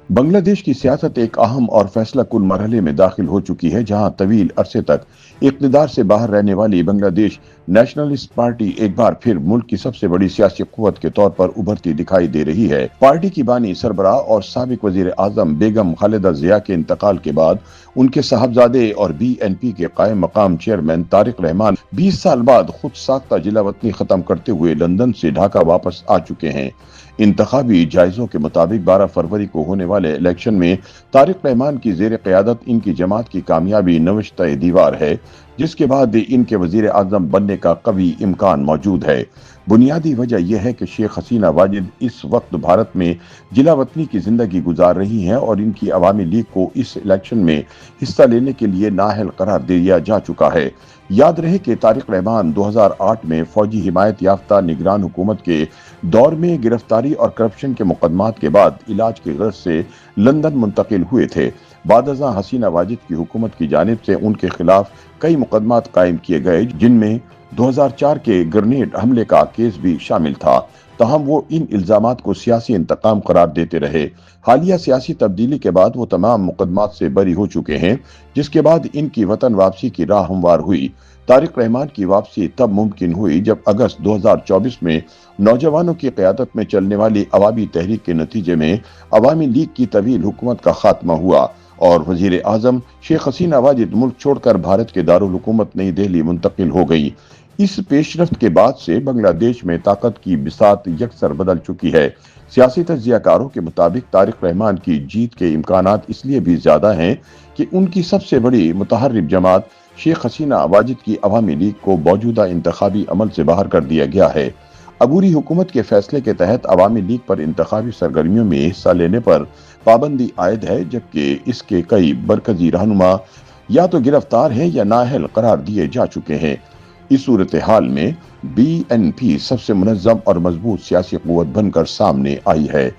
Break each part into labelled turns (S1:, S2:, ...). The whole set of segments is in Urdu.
S1: بنگلہ دیش کی سیاست ایک اہم اور فیصلہ کن مرحلے میں داخل ہو چکی ہے، جہاں طویل عرصے تک اقتدار سے باہر رہنے والی بنگلہ دیش نیشنلسٹ پارٹی ایک بار پھر ملک کی سب سے بڑی سیاسی قوت کے طور پر ابھرتی دکھائی دے رہی ہے۔ پارٹی کی بانی سربراہ اور سابق وزیر اعظم بیگم خالدہ ضیاء کے انتقال کے بعد ان کے صاحبزادے اور بی این پی کے قائم مقام چیئرمین طارق رحمان 20 سال بعد خود ساختہ جلا وطنی ختم کرتے ہوئے لندن سے ڈھاکہ واپس آ چکے ہیں۔ انتخابی جائزوں کے مطابق 12 فروری کو ہونے والے الیکشن میں طارق رحمان کی زیر قیادت ان کی جماعت کی کامیابی نوشتہ دیوار ہے، جس کے بعد ان کے وزیر اعظم بننے کا قوی امکان موجود ہے۔ بنیادی وجہ یہ ہے کہ شیخ حسینہ واجد اس وقت بھارت میں جلا وطنی کی زندگی گزار رہی ہیں اور ان کی عوامی لیگ کو اس الیکشن میں حصہ لینے کے لیے نااہل قرار دیا جا چکا ہے۔ یاد رہے کہ طارق رحمان 2008 میں فوجی حمایت یافتہ نگران حکومت کے دور میں گرفتاری اور کرپشن کے مقدمات کے بعد علاج کی غرض سے لندن منتقل ہوئے تھے۔ بعد ازاں حسینہ واجد کی حکومت کی جانب سے ان کے خلاف کئی مقدمات قائم کیے گئے، جن میں 2004 کے گرینیڈ حملے کا کیس بھی شامل تھا، تاہم وہ ان الزامات کو سیاسی انتقام قرار دیتے رہے۔ حالیہ سیاسی تبدیلی کے بعد وہ تمام مقدمات سے بری ہو چکے ہیں، جس کے بعد ان کی وطن واپسی کی راہ ہموار ہوئی۔ طارق رحمان کی واپسی تب ممکن ہوئی جب اگست 2024 میں نوجوانوں کی قیادت میں چلنے والی عوامی تحریک کے نتیجے میں عوامی لیگ کی طویل حکومت کا خاتمہ ہوا اور وزیر اعظم شیخ حسینہ واجد ملک چھوڑ کر بھارت کے دارالحکومت نئی دہلی منتقل ہو گئی۔ اس پیش رفت کے بعد سے بنگلہ دیش میں طاقت کی بساط یکسر بدل چکی ہے۔ سیاسی تجزیہ کاروں کے مطابق طارق رحمان کی جیت کے امکانات اس لیے بھی زیادہ ہیں کہ ان کی سب سے بڑی متحرک جماعت شیخ حسینہ واجد کی عوامی لیگ کو موجودہ انتخابی عمل سے باہر کر دیا گیا ہے۔ عبوری حکومت کے فیصلے کے تحت عوامی لیگ پر انتخابی سرگرمیوں میں حصہ لینے پر پابندی عائد ہے، جبکہ اس کے کئی مرکزی رہنما یا تو گرفتار ہیں یا نااہل قرار دیے جا چکے ہیں۔ اس صورتحال میں بی این پی سب سے منظم اور مضبوط سیاسی قوت بن کر سامنے آئی ہے۔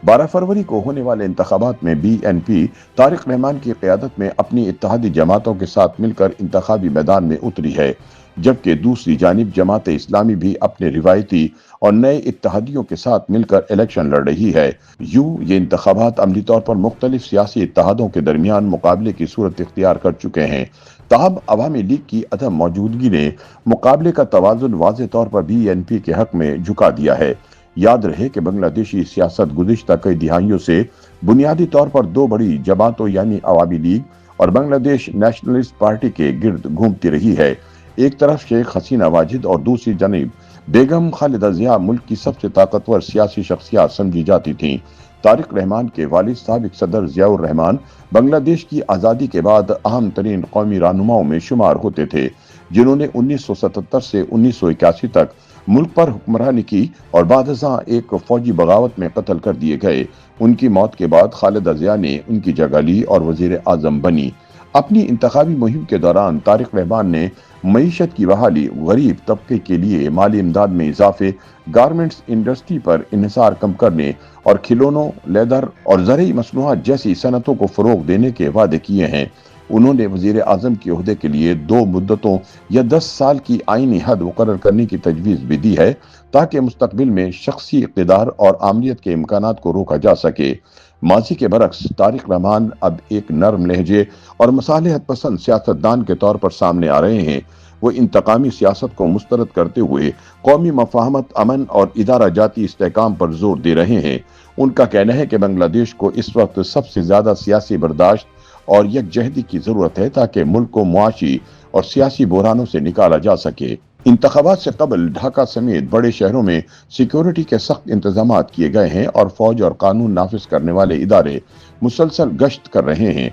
S1: 12 فروری کو ہونے والے انتخابات میں بی این پی طارق رحمان کی قیادت میں اپنی اتحادی جماعتوں کے ساتھ مل کر انتخابی میدان میں اتری ہے، جبکہ دوسری جانب جماعت اسلامی بھی اپنے روایتی اور نئے اتحادیوں کے ساتھ مل کر الیکشن لڑ رہی ہے۔ یہ انتخابات عملی طور پر مختلف سیاسی اتحادوں کے درمیان مقابلے کی صورت اختیار کر چکے ہیں، تاہم عوامی لیگ کی عدم موجودگی نے مقابلے کا توازن واضح طور پر بی این پی کے حق میں جھکا دیا ہے۔ یاد رہے کہ بنگلہ دیشی سیاست گزشتہ کئی دہائیوں سے بنیادی طور پر دو بڑی جماعتوں یعنی عوامی لیگ اور بنگلہ دیش نیشنلسٹ پارٹی کے گرد گھومتی رہی ہے۔ ایک طرف شیخ حسینہ واجد اور دوسری جانب بیگم خالدہ ضیاء ملک کی سب سے طاقتور سیاسی شخصیات سمجھی جاتی تھیں۔ طارق رحمان کے والد سابق صدر ضیاء الرحمان بنگلہ دیش کی آزادی کے بعد اہم ترین قومی رہنماؤں میں شمار ہوتے تھے، جنہوں نے 1977 سے 1981 تک ملک پر حکمرانی کی اور بعد ازاں ایک فوجی بغاوت میں قتل کر دیے گئے۔ ان کی موت کے بعد خالدہ ضیاء نے ان کی جگہ لی اور وزیر اعظم بنی۔ اپنی انتخابی مہم کے دوران طارق رحمان نے معیشت کی بحالی، غریب طبقے کے لیے مالی امداد میں اضافے، گارمنٹس انڈسٹری پر انحصار کم کرنے اور کھلونوں، لیدر اور زرعی مصنوعات جیسی صنعتوں کو فروغ دینے کے وعدے کیے ہیں۔ انہوں نے وزیر اعظم کے عہدے کے لیے 2 مدتوں یا 10 سال کی آئینی حد مقرر کرنے کی تجویز بھی دی ہے، تاکہ مستقبل میں شخصی اقتدار اور آمریت کے امکانات کو روکا جا سکے۔ ماضی کے برعکس طارق رحمان اب ایک نرم لہجے اور مصالحت پسند سیاستدان کے طور پر سامنے آ رہے ہیں۔ وہ انتقامی سیاست کو مسترد کرتے ہوئے قومی مفاہمت، امن اور ادارہ جاتی استحکام پر زور دے رہے ہیں۔ ان کا کہنا ہے کہ بنگلہ دیش کو اس وقت سب سے زیادہ سیاسی برداشت اور یکجہتی کی ضرورت ہے تاکہ ملک کو معاشی اور سیاسی بحرانوں سے نکالا جا سکے۔ انتخابات سے قبل ڈھاکہ سمیت بڑے شہروں میں سیکیورٹی کے سخت انتظامات کیے گئے ہیں اور فوج اور قانون نافذ کرنے والے ادارے مسلسل گشت کر رہے ہیں۔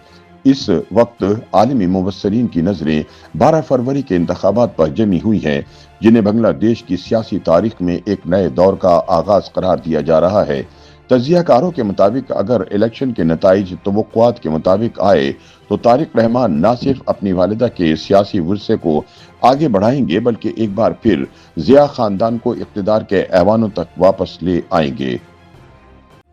S1: اس وقت عالمی مبصرین کی نظریں 12 فروری کے انتخابات پر جمی ہوئی ہیں، جنہیں بنگلہ دیش کی سیاسی تاریخ میں ایک نئے دور کا آغاز قرار دیا جا رہا ہے۔ تجزیہ کاروں کے مطابق اگر الیکشن کے نتائج توقعات کے مطابق آئے تو طارق رحمان نہ صرف اپنی والدہ کے سیاسی ورثے کو آگے بڑھائیں گے بلکہ ایک بار پھر ضیاء خاندان کو اقتدار کے ایوانوں تک واپس لے آئیں گے۔